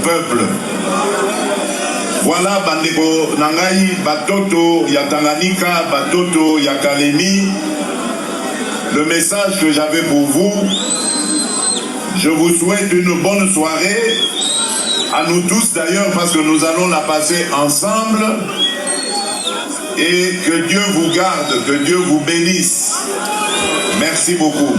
peuple. Voilà, bandeko nangai, batoto ya Tanganyika, batoto ya Kalemi, le message que j'avais pour vous. Je vous souhaite une bonne soirée, à nous tous d'ailleurs, parce que nous allons la passer ensemble. Et que Dieu vous garde, que Dieu vous bénisse. Merci beaucoup.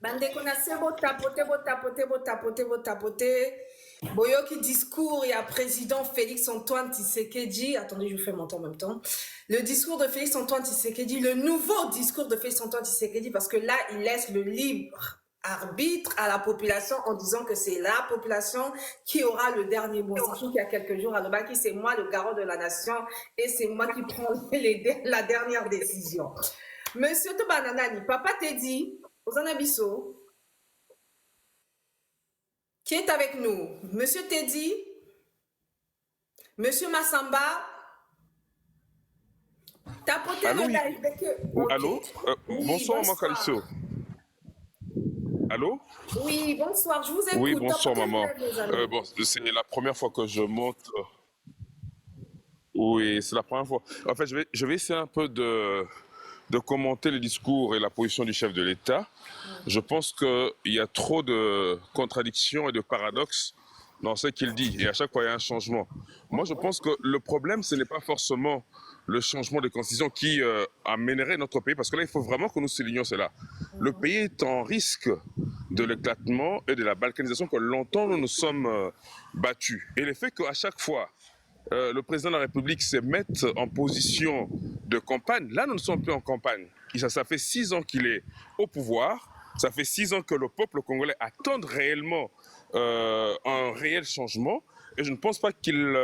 Bandeko na sebo tapoter. Boyoki discours, il y a président Félix-Antoine Tshisekedi. Attendez, je vous fais monter en même temps. Le discours de Félix-Antoine Tshisekedi, le nouveau discours de Félix-Antoine Tshisekedi, parce que là, il laisse le libre arbitre à la population en disant que c'est la population qui aura le dernier mot. Sachant qu'il y a quelques jours à Lobaki, c'est moi le garant de la nation et c'est moi qui prends la dernière décision. Monsieur Tobananani, papa t'a dit, Ozanabiso, qui est avec nous? Monsieur Teddy, Monsieur Massamba, tapotez allô, le live. Okay. Allô, oui, bonsoir, Makaliso. Allô? Oui, bonsoir, je vous écoute. Oui, bonsoir, maman. Bon, c'est la première fois que je monte. Oui, c'est la première fois. En fait, je vais essayer un peu de commenter le discours et la position du chef de l'État. Je pense qu'il y a trop de contradictions et de paradoxes dans ce qu'il dit. Et à chaque fois, il y a un changement. Moi, je pense que le problème, ce n'est pas forcément le changement de constitution qui amènerait notre pays, parce que là, il faut vraiment que nous soulignions cela. Le pays est en risque de l'éclatement et de la balkanisation que longtemps nous nous sommes battus. Et le fait qu'à chaque fois, le président de la République se mette en position de campagne, là, nous ne sommes plus en campagne. Ça fait 6 ans qu'il est au pouvoir. Ça fait 6 ans que le peuple congolais attend réellement un réel changement. Et je ne pense pas qu'il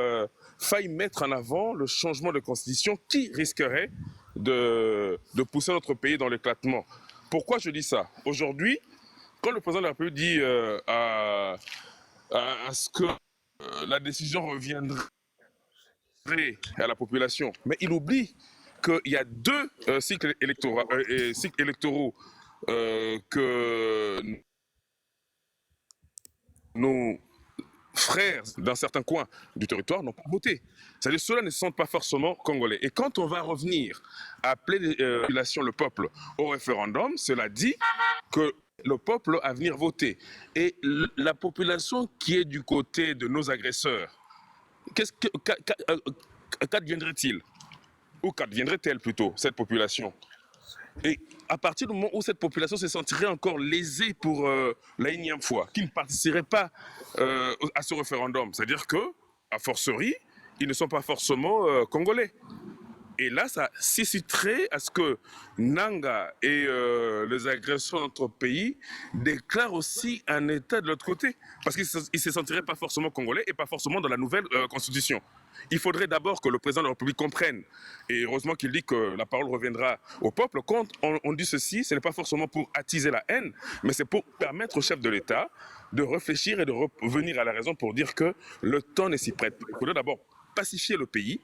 faille mettre en avant le changement de constitution qui risquerait de pousser notre pays dans l'éclatement. Pourquoi je dis ça? Aujourd'hui, quand le président de la République dit à ce que la décision reviendrait à la population, mais il oublie qu'il y a 2 cycles électoraux que nos frères dans certains coins du territoire n'ont pas voté. C'est-à-dire que ceux-là ne se sentent pas forcément congolais. Et quand on va revenir à appeler la population, le peuple, au référendum, cela dit que le peuple à venir voter. Et la population qui est du côté de nos agresseurs, qu'adviendrait-il? Ou qu'adviendrait-elle plutôt, cette population? Et à partir du moment où cette population se sentirait encore lésée pour la énième fois, qui ne participerait pas à ce référendum, c'est-à-dire que, à forcerie, ils ne sont pas forcément congolais. Et là, ça susciterait à ce que Nanga et les agresseurs de notre pays déclarent aussi un État de l'autre côté. Parce qu'ils ne se sentiraient pas forcément congolais et pas forcément dans la nouvelle constitution. Il faudrait d'abord que le président de la République comprenne, et heureusement qu'il dit que la parole reviendra au peuple. Quand on dit ceci, ce n'est pas forcément pour attiser la haine, mais c'est pour permettre au chef de l'État de réfléchir et de revenir à la raison pour dire que le temps ne s'y prête pas. Il faudrait d'abord pacifier le pays,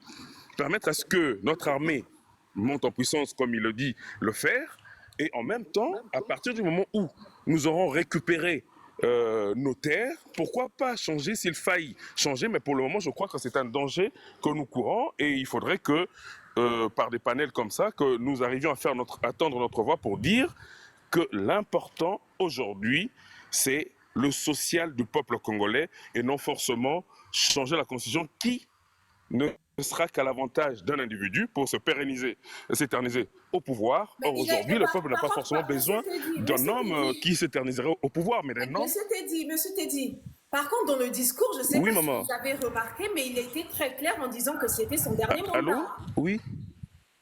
permettre à ce que notre armée monte en puissance, comme il le dit, le faire, et en même temps, à partir du moment où nous aurons récupéré nos terres, pourquoi pas changer s'il faille changer, mais pour le moment, je crois que c'est un danger que nous courons, et il faudrait que, par des panels comme ça, que nous arrivions à attendre notre voix pour dire que l'important aujourd'hui, c'est le social du peuple congolais, et non forcément changer la constitution qui ne sera qu'à l'avantage d'un individu pour se pérenniser, s'éterniser au pouvoir. Or, aujourd'hui, le peuple n'a pas forcément besoin d'un homme qui s'éterniserait au pouvoir, mais d'un homme... Monsieur Teddy, par contre, dans le discours, je ne sais pas si vous avez remarqué, mais il était très clair en disant que c'était son dernier mandat. Allô? Oui.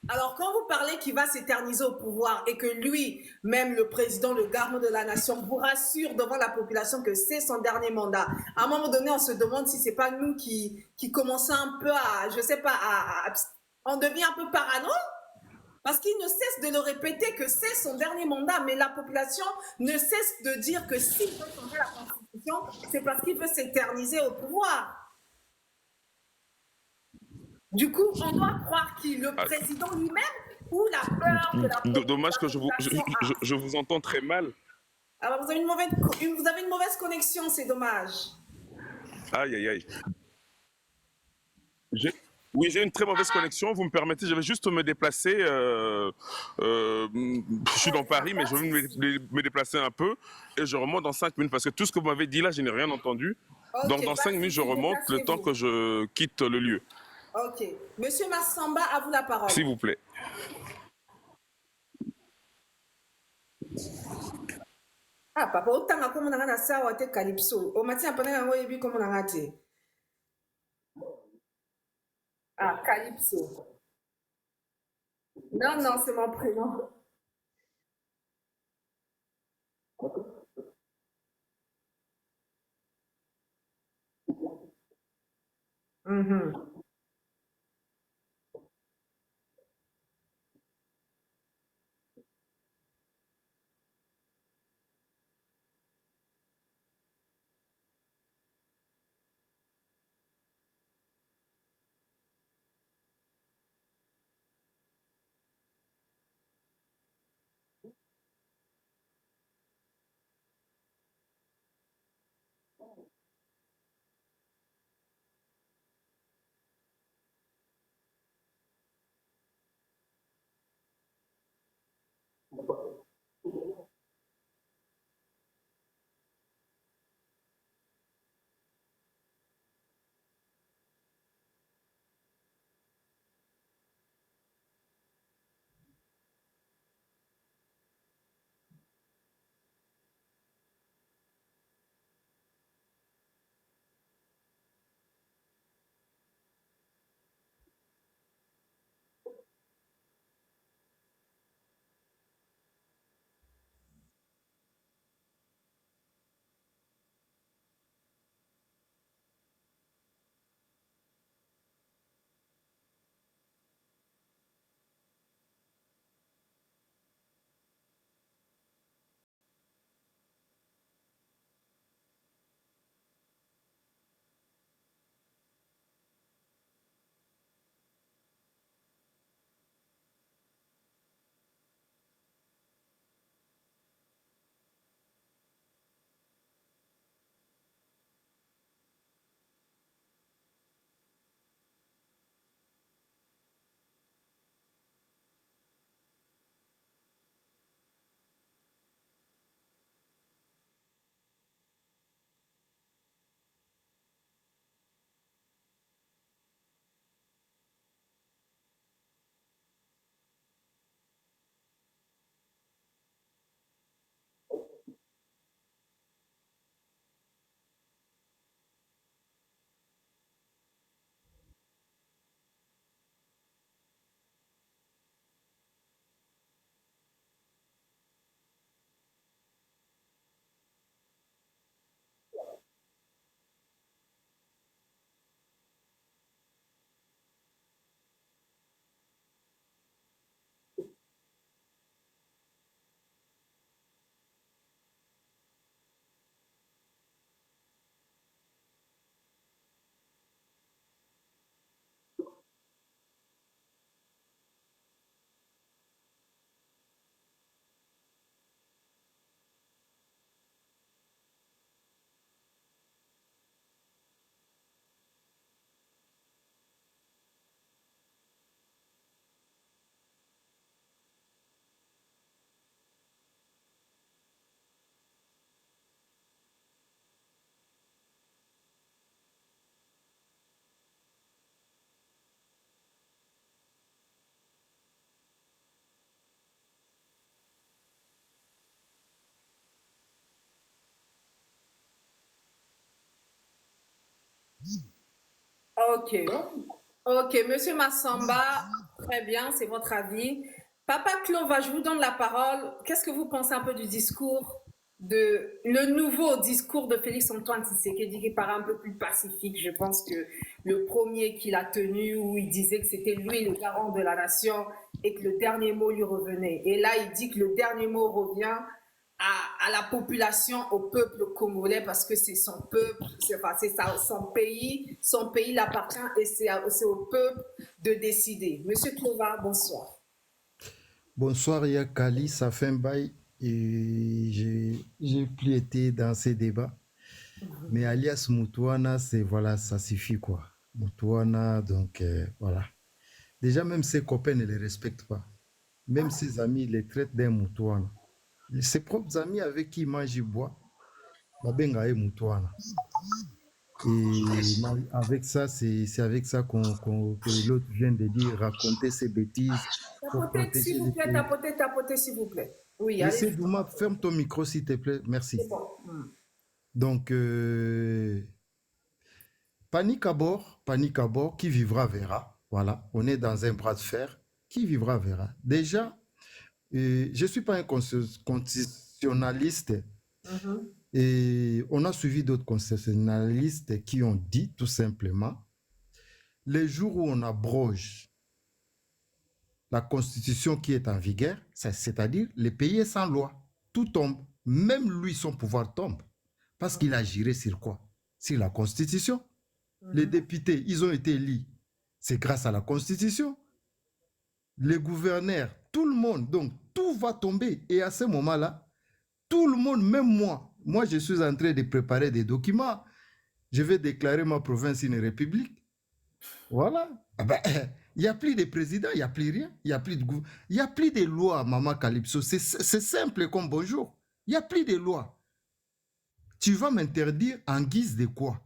Alors, quand vous parlez qu'il va s'éterniser au pouvoir et que lui, même le président, le garant de la nation, vous rassure devant la population que c'est son dernier mandat, à un moment donné, on se demande si ce n'est pas nous qui commençons un peu à, je ne sais pas, on devient un peu parano parce qu'il ne cesse de le répéter que c'est son dernier mandat, mais la population ne cesse de dire que s'il veut changer la Constitution, c'est parce qu'il veut s'éterniser au pouvoir. Du coup, on doit croire qu'il, le président lui-même, ou la peur que la Dommage que population a. je vous entends très mal. Alors, vous avez une mauvaise connexion, c'est dommage. Aïe, aïe, aïe. Oui, j'ai une très mauvaise connexion. Vous me permettez, je vais juste me déplacer. Je suis dans Paris, mais je vais me déplacer un peu et je remonte dans 5 minutes parce que tout ce que vous m'avez dit là, je n'ai rien entendu. Ok, Donc dans 5 minutes, je remonte le temps que je quitte le lieu. Ok. Monsieur Massamba, à vous la parole. S'il vous plaît. Ah, papa, autant à comme on a na sawa te calypso. Au matin, après, on a eu comme on a raté. Ah, calypso. Non, non, c'est mon prénom. Mhm. Ok. Ok, Monsieur Massamba, très bien, c'est votre avis. Papa Clova, je vous donne la parole. Qu'est-ce que vous pensez un peu du discours le nouveau discours de Félix Antoine Tshisekedi qui paraît un peu plus pacifique? Je pense que Le premier qu'il a tenu où il disait que c'était lui le garant de la nation et que le dernier mot lui revenait. Et là, il dit que le dernier mot revient à la population, au peuple congolais, parce que c'est son peuple, c'est son pays l'appartient et c'est au peuple de décider. Monsieur Clova, bonsoir. Bonsoir Yakali, ça fait un bail et j'ai plus été dans ces débats. Mais alias Moutouana, c'est voilà, ça suffit quoi. Moutouana, donc voilà. Déjà, même ses copains ne les respectent pas. Même ses amis les traitent d'un Moutouana. Ses propres amis avec qui il mange et boit, Babenga et Moutouana. Et avec ça, c'est avec ça que l'autre vient de dire, raconter ses bêtises pour Tapotez, protéger s'il vous les plaît, pays. tapotez, s'il vous plaît. Oui, allez. Essaie Douma, ferme ton micro s'il te plaît, merci. C'est bon. Donc, panique à bord, qui vivra verra. Voilà, on est dans un bras de fer, qui vivra verra. Déjà, je ne suis pas un constitutionnaliste, et on a suivi d'autres constitutionnalistes qui ont dit tout simplement, les jours où on abroge la constitution qui est en vigueur, c'est-à-dire le pays est sans loi, tout tombe, même lui son pouvoir tombe, parce qu'il a géré sur quoi? Sur la constitution. Les députés, ils ont été élus, c'est grâce à la constitution. Les gouverneurs, tout le monde, donc tout va tomber, et à ce moment-là, tout le monde, même moi je suis en train de préparer des documents, je vais déclarer ma province une république. Voilà. Ah ben, il n'y a plus de président, il n'y a plus rien, il n'y a plus de gouvernement, il n'y a plus de loi, Maman Calypso. C'est simple comme bonjour. Il n'y a plus de loi. Tu vas m'interdire en guise de quoi?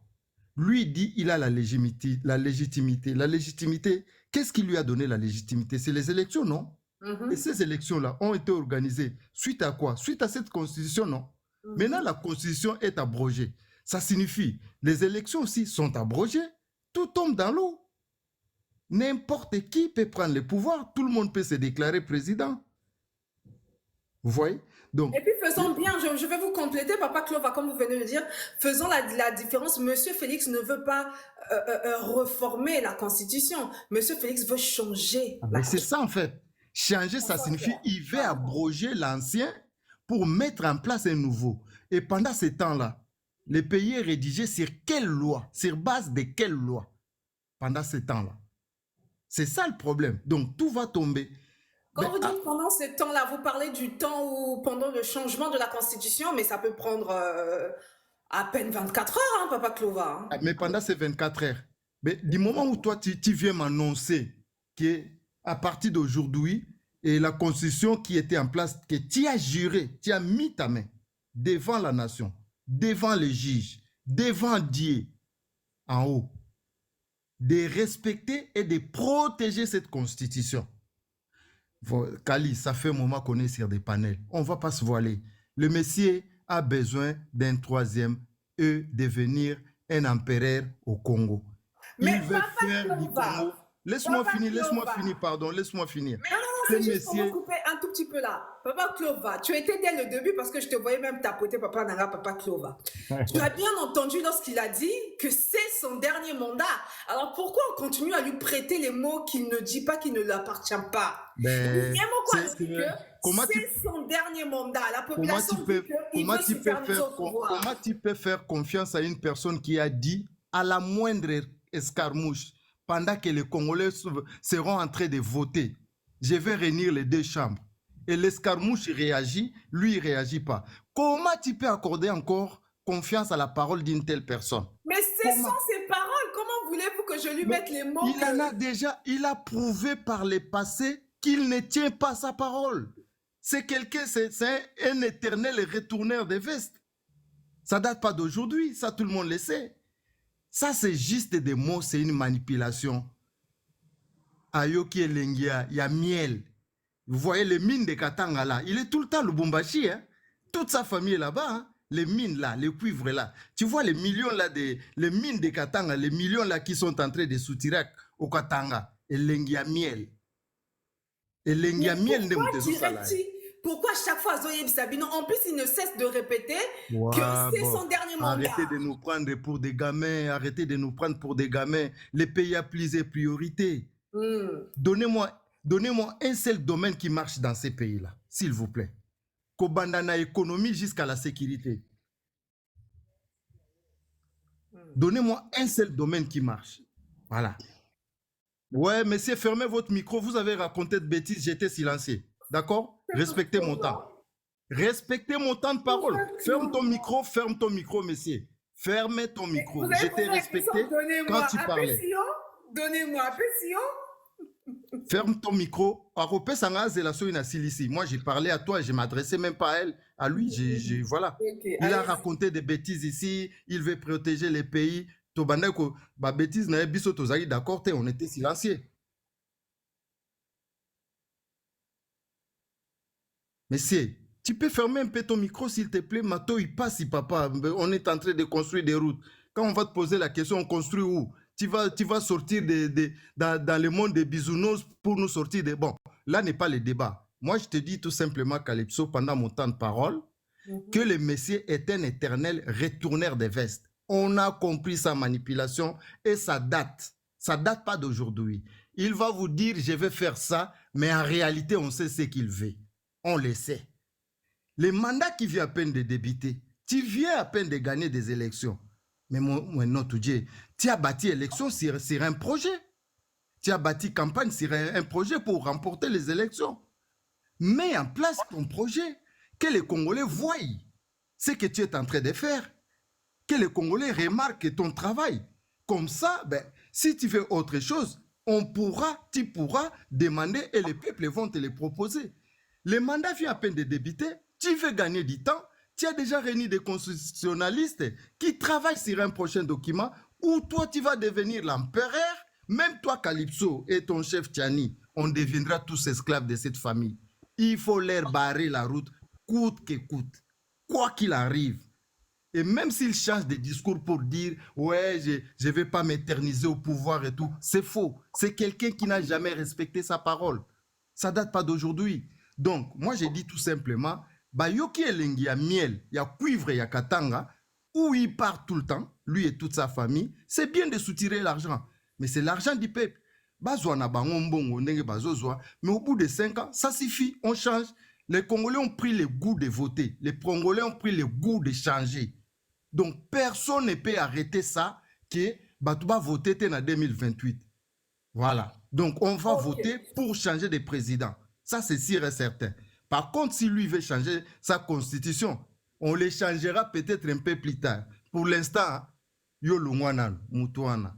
Lui dit il a la légitimité. La légitimité, qu'est-ce qui lui a donné la légitimité? C'est les élections, non? Et ces élections-là ont été organisées suite à quoi? Suite à cette constitution, non? Maintenant, la constitution est abrogée. Ça signifie, les élections aussi sont abrogées. Tout tombe dans l'eau. N'importe qui peut prendre le pouvoir. Tout le monde peut se déclarer président. Vous voyez? Donc, et puis faisons bien, je vais vous compléter, Papa Clova, comme vous venez de le dire, faisons la différence. Monsieur Félix ne veut pas reformer la Constitution. Monsieur Félix veut changer. C'est ça en fait. Changer, ça signifie il veut abroger l'ancien pour mettre en place un nouveau. Et pendant ce temps-là, le pays est rédigé sur quelle loi? Sur base de quelle loi? Pendant ce temps-là. C'est ça le problème. Donc, tout va tomber. Quand vous dites pendant ce temps-là, vous parlez du temps où, pendant le changement de la Constitution, mais ça peut prendre à peine 24 heures, hein, Papa Clova. Hein. Mais pendant ces 24 heures, mais du moment où toi, tu viens m'annoncer qu'à partir d'aujourd'hui, et la Constitution qui était en place, que tu as juré, tu as mis ta main devant la nation, devant les juges, devant Dieu, en haut, de respecter et de protéger cette Constitution. Kali, ça fait un moment qu'on est sur des panels. On ne va pas se voiler. Le Messie a besoin d'un troisième et devenir un empereur au Congo. Mais il veut faire du Congo. Laisse-moi finir. C'est juste pour vous couper un tout petit peu là. Papa Clova, tu étais dès le début parce que je te voyais même tapoter Papa Nanga, Papa Clova. Tu as bien entendu lorsqu'il a dit que c'est son dernier mandat. Alors pourquoi on continue à lui prêter les mots qu'il ne dit pas, qui ne lui appartient pas? C'est son dernier mandat. La population dit qu'il veut se faire nous au pouvoir. Comment tu peux faire confiance à une personne qui a dit à la moindre escarmouche, pendant que les Congolais seront en train de voter, je vais réunir les deux chambres. Et l'escarmouche réagit, lui il ne réagit pas. Comment tu peux accorder encore confiance à la parole d'une telle personne? Mais ce sont ses paroles. Comment voulez-vous que je lui mette les mots? Il a prouvé par le passé qu'il ne tient pas sa parole. C'est quelqu'un, c'est un éternel retourneur de veste. Ça ne date pas d'aujourd'hui, ça tout le monde le sait. Ça, c'est juste des mots, c'est une manipulation. Ayoki Elengia, il y a miel. Vous voyez les mines de Katanga là, il est tout le temps le Lubumbashi. Hein? Toute sa famille est là-bas. Hein? Les mines là, les cuivres là. Tu vois les millions là, les mines de Katanga, les millions là qui sont en train de soutirer au Katanga. Elengia miel. Elengia miel de Moutezou Salai. Pourquoi chaque fois Zoé Sabino, en plus il ne cesse de répéter que Ouais, c'est bon. son dernier mandat. Arrêtez de nous prendre pour des gamins. Arrêtez de nous prendre pour des gamins. Les pays à plusieurs priorités. Donnez-moi un seul domaine qui marche dans ces pays-là, s'il vous plaît. Kobandana économie jusqu'à la sécurité. Donnez-moi un seul domaine qui marche. Voilà. Ouais, monsieur, fermez votre micro. Vous avez raconté de bêtises, j'étais silencieux. D'accord? Respectez mon temps. Respectez mon temps de parole. Ferme ton micro, monsieur. Ferme ton micro. Je t'ai respecté quand tu parlais. Donnez-moi un peu. Ferme ton micro. Moi, j'ai parlé à toi et je ne m'adressais même pas à elle. À lui, voilà. Okay, il a raconté des bêtises ici. Il veut protéger les pays. Tobandeko, bah bêtises, d'accord, on était silencieux. Monsieur, tu peux fermer un peu ton micro, s'il te plaît. Mato, il passe, papa. On est en train de construire des routes. Quand on va te poser la question, on construit où? Tu vas sortir dans le monde des bisounours pour nous sortir des... Bon, là n'est pas le débat. Moi, je te dis tout simplement, Calypso, pendant mon temps de parole, que le Messie est un éternel retourneur des vestes. On a compris sa manipulation et ça date. Ça date pas d'aujourd'hui. Il va vous dire, je vais faire ça, mais en réalité, on sait ce qu'il veut. On le sait. Les mandats qui viennent à peine de débuter, tu viens à peine de gagner des élections. Mais notre Dieu, tu as bâti élection sur un projet. Tu as bâti campagne sur un projet pour remporter les élections. Mets en place ton projet. Que les Congolais voient ce que tu es en train de faire. Que les Congolais remarquent ton travail. Comme ça, si tu fais autre chose, tu pourras demander et les peuples vont te les proposer. Le mandat vient à peine de débuter, tu veux gagner du temps, tu as déjà réuni des constitutionnalistes qui travaillent sur un prochain document où toi tu vas devenir l'empereur, même toi Calypso et ton chef Tiani, on deviendra tous esclaves de cette famille. Il faut leur barrer la route, coûte que coûte, quoi qu'il arrive. Et même s'ils changent de discours pour dire « Ouais, je ne vais pas m'éterniser au pouvoir et tout », c'est faux. C'est quelqu'un qui n'a jamais respecté sa parole. Ça ne date pas d'aujourd'hui. Donc, moi, j'ai dit tout simplement, Bayoki Elengi a miel, il y a cuivre, il y a katanga, où il part tout le temps, lui et toute sa famille, c'est bien de soutirer l'argent. Mais c'est l'argent du peuple. Mais au bout de 5 ans, ça suffit, on change. Les Congolais ont pris le goût de voter. Les Congolais ont pris le goût de changer. Donc, personne ne peut arrêter ça que Batouba voter en 2028. Voilà. Donc, on va voter pour changer de président. Ça, c'est sûr et certain. Par contre, si lui veut changer sa constitution, on les changera peut-être un peu plus tard. Pour l'instant, yo lungwana, mutuana.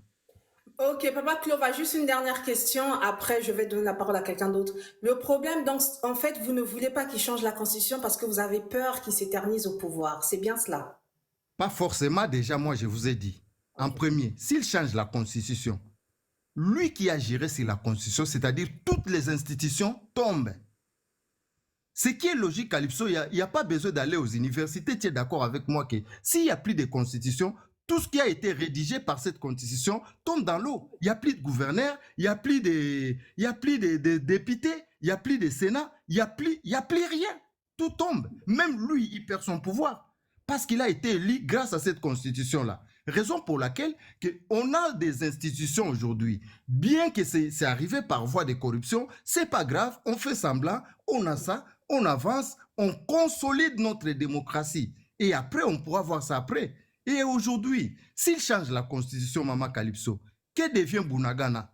Ok, Papa Clova, juste une dernière question. Après, je vais donner la parole à quelqu'un d'autre. Le problème, donc, en fait, vous ne voulez pas qu'il change la constitution parce que vous avez peur qu'il s'éternise au pouvoir. C'est bien cela? Pas forcément, déjà, moi, je vous ai dit. En premier, s'il change la constitution, lui qui a géré sur la constitution, c'est-à-dire toutes les institutions, tombent. Ce qui est logique, Calypso, il n'y a pas besoin d'aller aux universités. Tu es d'accord avec moi que s'il n'y a plus de constitution, tout ce qui a été rédigé par cette constitution tombe dans l'eau. Il n'y a plus de gouverneurs, il n'y a plus de députés, il n'y a plus de sénat, il n'y a plus rien. Tout tombe. Même lui, il perd son pouvoir. Parce qu'il a été élu grâce à cette constitution-là. Raison pour laquelle on a des institutions aujourd'hui. Bien que c'est arrivé par voie de corruption, c'est pas grave, on fait semblant, on a ça, on avance, on consolide notre démocratie. Et après, on pourra voir ça après. Et aujourd'hui, s'il change la constitution, Mama Calypso, que devient Bunagana?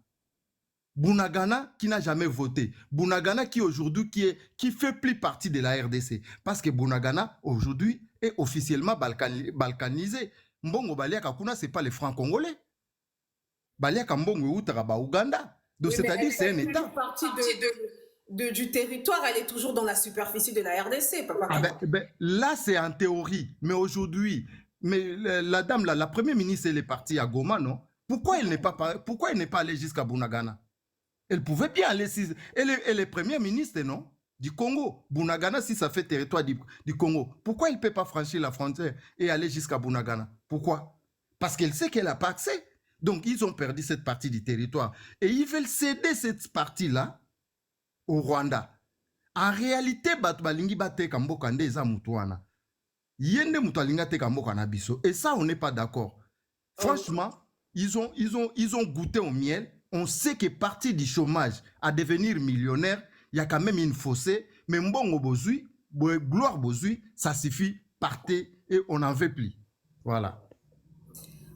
Bunagana qui n'a jamais voté. Bunagana qui aujourd'hui, qui fait plus partie de la RDC. Parce que Bunagana, aujourd'hui, est officiellement balkanisé. Mbongo Baliaka Kuna, ce n'est pas les francs congolais. Baliaka Mbongo Outaraba Ouganda. Donc, c'est-à-dire, c'est un État. Partie du territoire, elle est toujours dans la superficie de la RDC, papa. Là, c'est en théorie. Mais aujourd'hui, la dame, la première ministre, elle est partie à Goma, non? Pourquoi elle n'est pas allée jusqu'à Bunagana? Elle pouvait bien aller. Elle est première ministre, non? Du Congo. Bunagana, si ça fait territoire du Congo, pourquoi elle ne peut pas franchir la frontière et aller jusqu'à Bunagana? Pourquoi? Parce qu'elle sait qu'elle n'a pas accès. Donc, ils ont perdu cette partie du territoire. Et ils veulent céder cette partie-là au Rwanda. En réalité, bato balingi bateka mboka nde eza mutu wana. Yende mutu alinga teka mboka na biso. Et ça, on n'est pas d'accord. Franchement, ils ont goûté au miel. On sait que partir du chômage à devenir millionnaire, il y a quand même une fossée. Mais mbongo bozui, gloire bozui, ça suffit. Partez et on n'en veut plus. Voilà.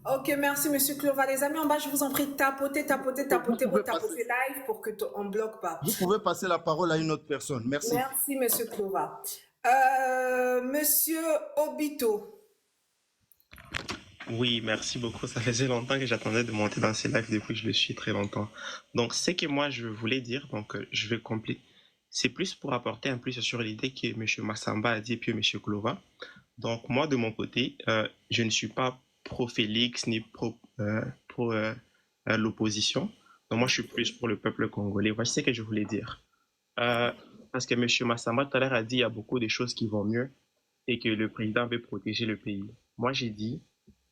Ok, merci Monsieur Clova. Les amis en bas, je vous en prie, tapotez live pour que on bloque pas. Vous pouvez passer la parole à une autre personne. Merci. Merci Monsieur Clova. Monsieur Obito. Oui, merci beaucoup. Ça faisait longtemps que j'attendais de monter dans ces lives depuis que je le suis très longtemps. Donc, ce que moi je voulais dire, donc je vais compléter. C'est plus pour apporter un plus sur l'idée que M. Massamba a dit et puis M. Clova. Donc, moi, de mon côté, je ne suis pas pro-Félix ni pro l'opposition. Donc, moi, je suis plus pour le peuple congolais. Voici ce que je voulais dire. Parce que M. Massamba, tout à l'heure, a dit qu'il y a beaucoup de choses qui vont mieux et que le président veut protéger le pays. Moi, j'ai dit,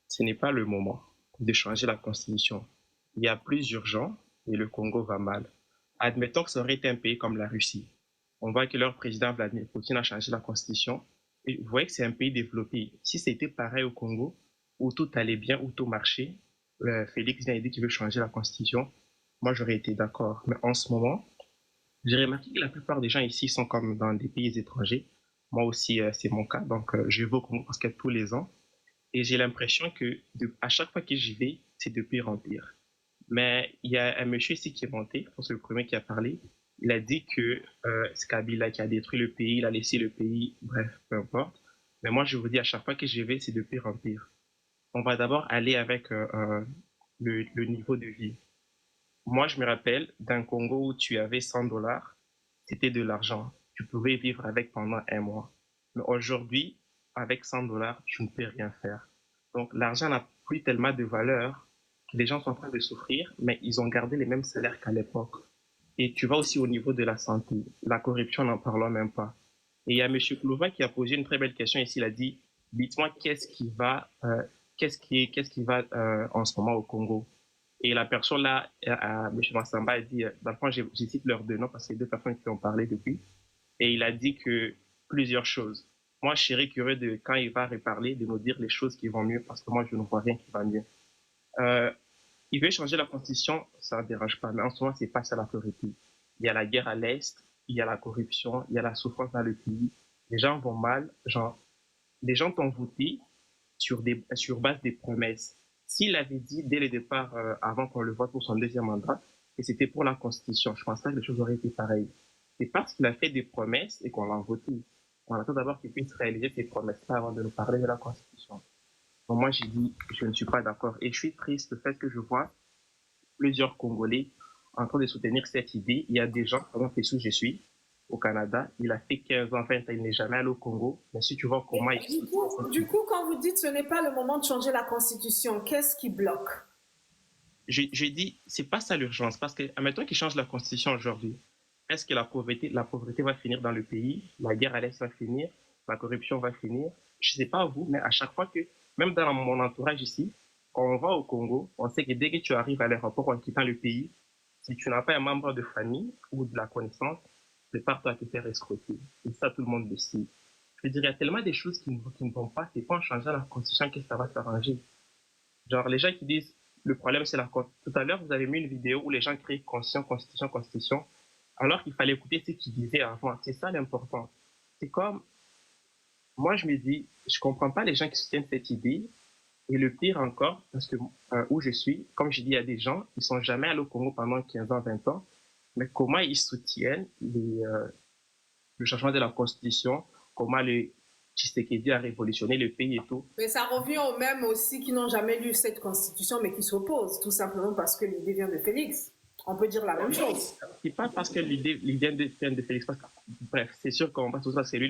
ce n'est pas le moment de changer la constitution. Il y a plus urgent et le Congo va mal. Admettons que ça aurait été un pays comme la Russie. On voit que leur président Vladimir Poutine a changé la constitution. Et vous voyez que c'est un pays développé. Si c'était pareil au Congo, où tout allait bien, où tout marchait, Félix vient et dit qu'il veut changer la constitution, moi j'aurais été d'accord. Mais en ce moment, j'ai remarqué que la plupart des gens ici sont comme dans des pays étrangers. Moi aussi, c'est mon cas. Donc, je vais au Congo parce que tous les ans. Et j'ai l'impression que à chaque fois que j'y vais, c'est de pire en pire. Mais il y a un monsieur ici qui est monté, je pense que c'est le premier qui a parlé. Il a dit que c'est Kabila qui a détruit le pays, il a laissé le pays, bref, peu importe. Mais moi, je vous dis, à chaque fois que j'y vais, c'est de pire en pire. On va d'abord aller avec le niveau de vie. Moi, je me rappelle d'un Congo où tu avais $100, c'était de l'argent. Tu pouvais vivre avec pendant un mois. Mais aujourd'hui, avec $100, tu ne peux rien faire. Donc, l'argent n'a plus tellement de valeur. Les gens sont en train de souffrir, mais ils ont gardé les mêmes salaires qu'à l'époque. Et tu vas aussi au niveau de la santé. La corruption, n'en parlons même pas. Et il y a M. Clova qui a posé une très belle question ici. Il a dit, dites-moi qu'est-ce qui va en ce moment au Congo. Et la personne là, M. Massamba a dit, dans le fond, je cite leurs deux noms parce que c'est deux personnes qui ont parlé depuis. Et il a dit que plusieurs choses. Moi, je serais curieux de, quand il va reparler, de nous dire les choses qui vont mieux parce que moi, je ne vois rien qui va mieux. Il veut changer la constitution, ça ne dérange pas, mais en ce moment, c'est pas ça la priorité. Il y a la guerre à l'Est, il y a la corruption, il y a la souffrance dans le pays. Les gens vont mal, genre, les gens t'ont voté sur base des promesses. S'il avait dit dès le départ, avant qu'on le vote pour son deuxième mandat, que c'était pour la constitution, je pense pas que les choses auraient été pareilles. C'est parce qu'il a fait des promesses et qu'on l'a voté. On attend d'abord qu'il puisse réaliser ces promesses-là avant de nous parler de la constitution. Donc moi, j'ai dit, je ne suis pas d'accord. Et je suis triste le fait que je vois plusieurs Congolais en train de soutenir cette idée. Il y a des gens, par exemple, où je suis, au Canada, il a fait 15 ans, 20 ans, il n'est jamais allé au Congo. Mais si tu vois comment du coup, quand vous dites ce n'est pas le moment de changer la constitution, qu'est-ce qui bloque? Je dis, c'est pas ça l'urgence. Parce que, admettons qu'il change la constitution aujourd'hui. Est-ce que la pauvreté va finir dans le pays? La guerre à l'Est va finir? La corruption va finir? Je ne sais pas vous, mais à chaque fois que, même dans mon entourage ici, quand on va au Congo, on sait que dès que tu arrives à l'aéroport en quittant le pays, si tu n'as pas un membre de famille ou de la connaissance, prépare-toi à te faire escroquer. Et ça, tout le monde le sait. Je veux dire, il y a tellement des choses qui ne vont pas. C'est pas en changeant la constitution que ça va s'arranger. Genre, les gens qui disent, le problème, c'est la constitution. Tout à l'heure, vous avez mis une vidéo où les gens crient constitution, alors qu'il fallait écouter ce qu'ils disaient avant. C'est ça l'important. C'est comme, moi, je me dis, je comprends pas les gens qui soutiennent cette idée. Et le pire encore, parce que où je suis, comme je dis, il y a des gens qui sont jamais allés au Congo pendant 15 ans, 20 ans, mais comment ils soutiennent le changement de la constitution, comment le Tshisekedi a révolutionné le pays et tout. Mais ça revient aux mêmes aussi qui n'ont jamais lu cette constitution, mais qui s'opposent, tout simplement parce que l'idée vient de Félix. On peut dire la même chose. C'est pas parce que l'idée vient de Félix, parce que, bref, c'est sûr qu'on va tout ça, c'est lui